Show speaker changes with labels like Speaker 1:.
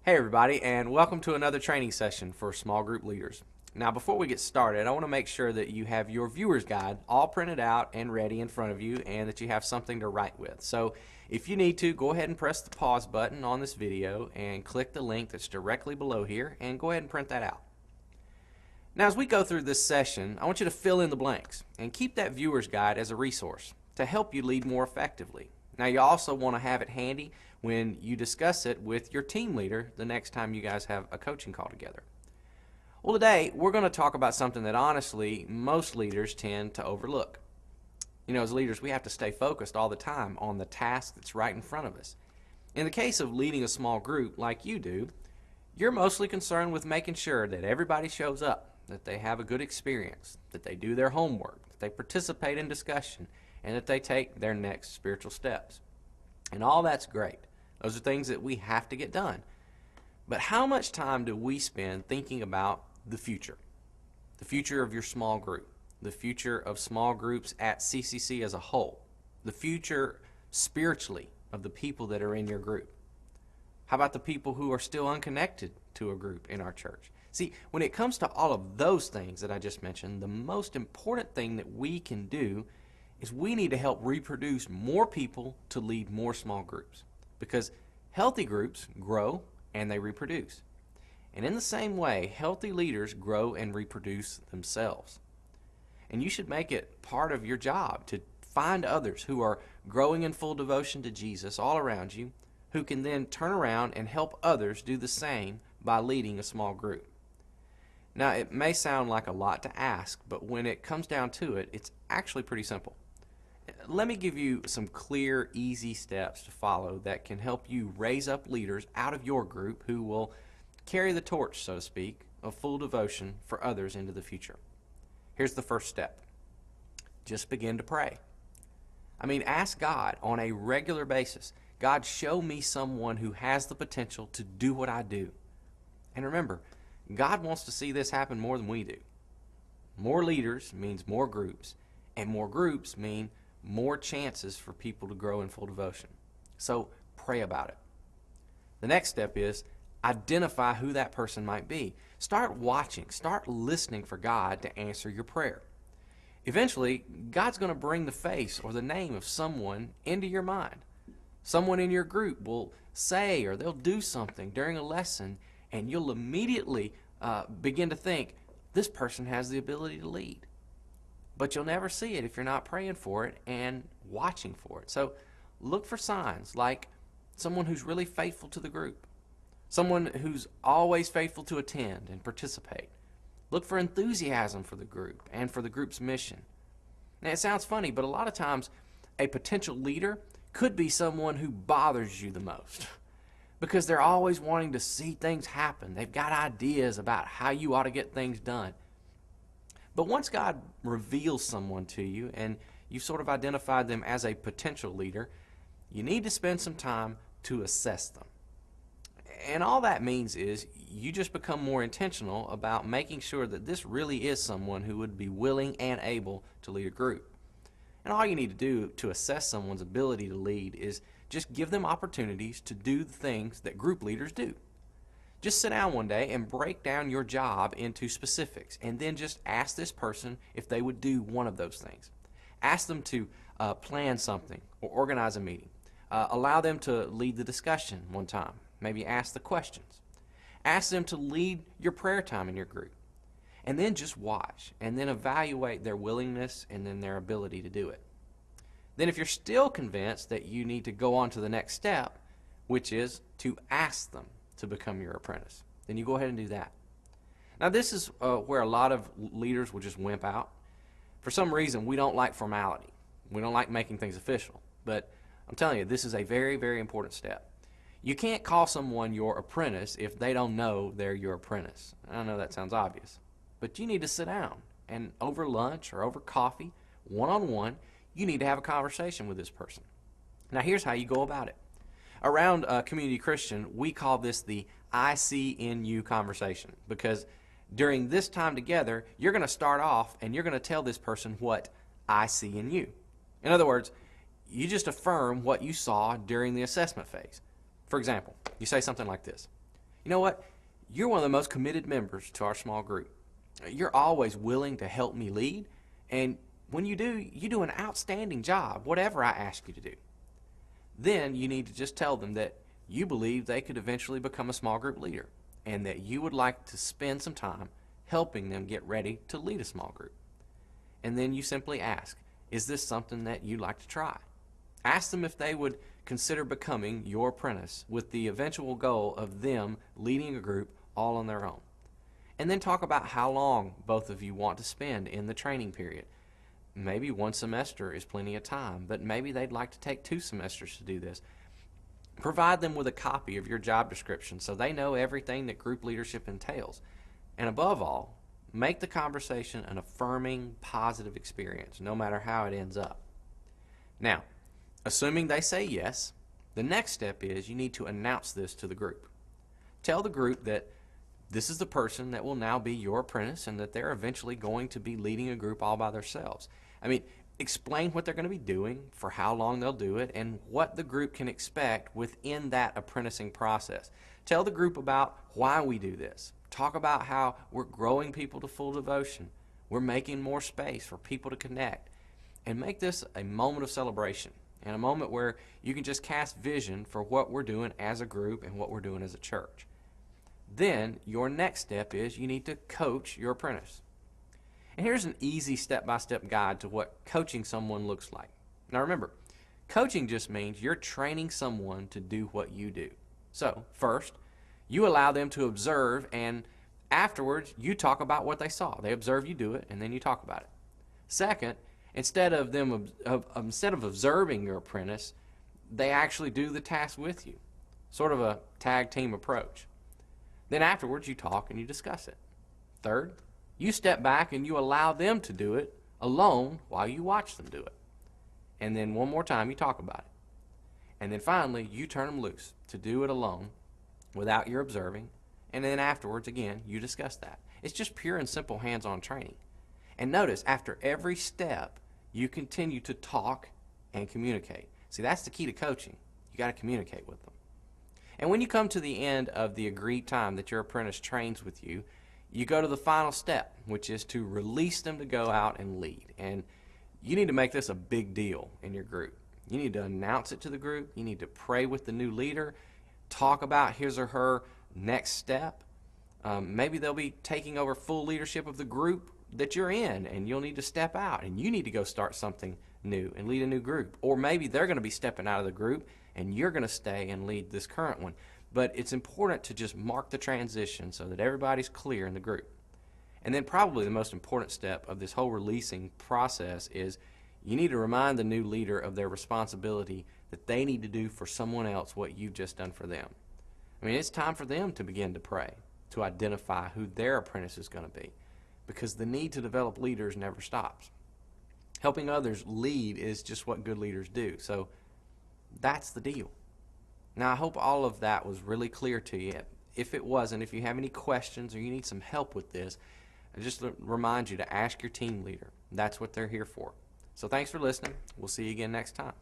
Speaker 1: Hey everybody, and welcome to another training session for small group leaders. Now before we get started, I want to make sure that you have your viewer's guide all printed out and ready in front of you and that you have something to write with. So if you need to, go ahead and press the pause button on this video and click the link that's directly below here and go ahead and print that out. Now as we go through this session, I want you to fill in the blanks and keep that viewer's guide as a resource to help you lead more effectively. Now you also want to have it handy when you discuss it with your team leader the next time you guys have a coaching call together. Well, today we're going to talk about something that honestly most leaders tend to overlook. You know, as leaders, we have to stay focused all the time on the task that's right in front of us. In the case of leading a small group like you do, you're mostly concerned with making sure that everybody shows up, that they have a good experience, that they do their homework, that they participate in discussion, and that they take their next spiritual steps. And all that's great. Those are things that we have to get done. But how much time do we spend thinking about the future? The future of your small group, the future of small groups at CCC as a whole, the future spiritually of the people that are in your group. How about the people who are still unconnected to a group in our church? See, when it comes to all of those things that I just mentioned, the most important thing that we can do is we need to help reproduce more people to lead more small groups, because healthy groups grow and they reproduce. And in the same way, healthy leaders grow and reproduce themselves. And you should make it part of your job to find others who are growing in full devotion to Jesus all around you, who can then turn around and help others do the same by leading a small group. Now, it may sound like a lot to ask, but when it comes down to it, it's actually pretty simple. Let me give you some clear, easy steps to follow that can help you raise up leaders out of your group who will carry the torch, so to speak, of full devotion for others into the future. Here's the first step. Just begin to pray. Ask God on a regular basis, God, show me someone who has the potential to do what I do. And remember, God wants to see this happen more than we do. More leaders means more groups, and more groups mean more chances for people to grow in full devotion. So pray about it. The next step is identify who that person might be. Start watching, start listening for God to answer your prayer. Eventually, God's going to bring the face or the name of someone into your mind. Someone in your group will say or they'll do something during a lesson, and you'll immediately begin to think, this person has the ability to lead. But you'll never see it if you're not praying for it and watching for it. So look for signs like someone who's really faithful to the group, someone who's always faithful to attend and participate. Look for enthusiasm for the group and for the group's mission. Now, it sounds funny, but a lot of times a potential leader could be someone who bothers you the most because they're always wanting to see things happen. They've got ideas about how you ought to get things done. But once God reveals someone to you and you've sort of identified them as a potential leader, you need to spend some time to assess them. And all that means is you just become more intentional about making sure that this really is someone who would be willing and able to lead a group. And all you need to do to assess someone's ability to lead is just give them opportunities to do the things that group leaders do. Just sit down one day and break down your job into specifics, and then just ask this person if they would do one of those things. Ask them to plan something or organize a meeting. Allow them to lead the discussion one time. Maybe ask the questions. Ask them to lead your prayer time in your group. And then just watch, and then evaluate their willingness and then their ability to do it. Then if you're still convinced that you need to go on to the next step, which is to ask them to become your apprentice, then you go ahead and do that. Now this is where a lot of leaders will just wimp out. For some reason, we don't like formality. We don't like making things official. But I'm telling you, this is a very, very important step. You can't call someone your apprentice if they don't know they're your apprentice. I know that sounds obvious. But you need to sit down and over lunch or over coffee, one-on-one, you need to have a conversation with this person. Now here's how you go about it. Around Community Christian, we call this the I see in you conversation, because during this time together, you're going to start off and you're going to tell this person what I see in you. In other words, you just affirm what you saw during the assessment phase. For example, you say something like this. You know what? You're one of the most committed members to our small group. You're always willing to help me lead, and when you do an outstanding job, whatever I ask you to do. Then you need to just tell them that you believe they could eventually become a small group leader and that you would like to spend some time helping them get ready to lead a small group. And then you simply ask, is this something that you'd like to try? Ask them if they would consider becoming your apprentice with the eventual goal of them leading a group all on their own. And then talk about how long both of you want to spend in the training period. Maybe 1 semester is plenty of time, but maybe they'd like to take 2 semesters to do this. Provide them with a copy of your job description so they know everything that group leadership entails. And above all, make the conversation an affirming, positive experience, no matter how it ends up. Now, assuming they say yes, the next step is you need to announce this to the group. Tell the group that this is the person that will now be your apprentice and that they're eventually going to be leading a group all by themselves. I mean, explain what they're going to be doing, for how long they'll do it, and what the group can expect within that apprenticing process. Tell the group about why we do this. Talk about how we're growing people to full devotion. We're making more space for people to connect. And make this a moment of celebration and a moment where you can just cast vision for what we're doing as a group and what we're doing as a church. Then your next step is you need to coach your apprentice. And here's an easy step-by-step guide to what coaching someone looks like. Now remember, coaching just means you're training someone to do what you do. So first, you allow them to observe, and afterwards you talk about what they saw. They observe you do it, and then you talk about it. Second, instead of observing your apprentice, they actually do the task with you. Sort of a tag team approach. Then afterwards you talk and you discuss it. Third, you step back and you allow them to do it alone while you watch them do it. And then one more time you talk about it. And then finally you turn them loose to do it alone without your observing. And then afterwards again you discuss that. It's just pure and simple hands-on training. And notice, after every step you continue to talk and communicate. See, that's the key to coaching. You got to communicate with them. And when you come to the end of the agreed time that your apprentice trains with you, you go to the final step, which is to release them to go out and lead. And you need to make this a big deal in your group. You need to announce it to the group. You need to pray with the new leader, talk about his or her next step. Maybe they'll be taking over full leadership of the group that you're in, and you'll need to step out, and you need to go start something new and lead a new group. Or maybe they're going to be stepping out of the group, and you're going to stay and lead this current one. But it's important to just mark the transition so that everybody's clear in the group. And then probably the most important step of this whole releasing process is you need to remind the new leader of their responsibility that they need to do for someone else what you've just done for them. I mean, it's time for them to begin to pray, to identify who their apprentice is going to be, because the need to develop leaders never stops. Helping others lead is just what good leaders do. So that's the deal. Now, I hope all of that was really clear to you. If it wasn't, if you have any questions or you need some help with this, I just remind you to ask your team leader. That's what they're here for. So thanks for listening. We'll see you again next time.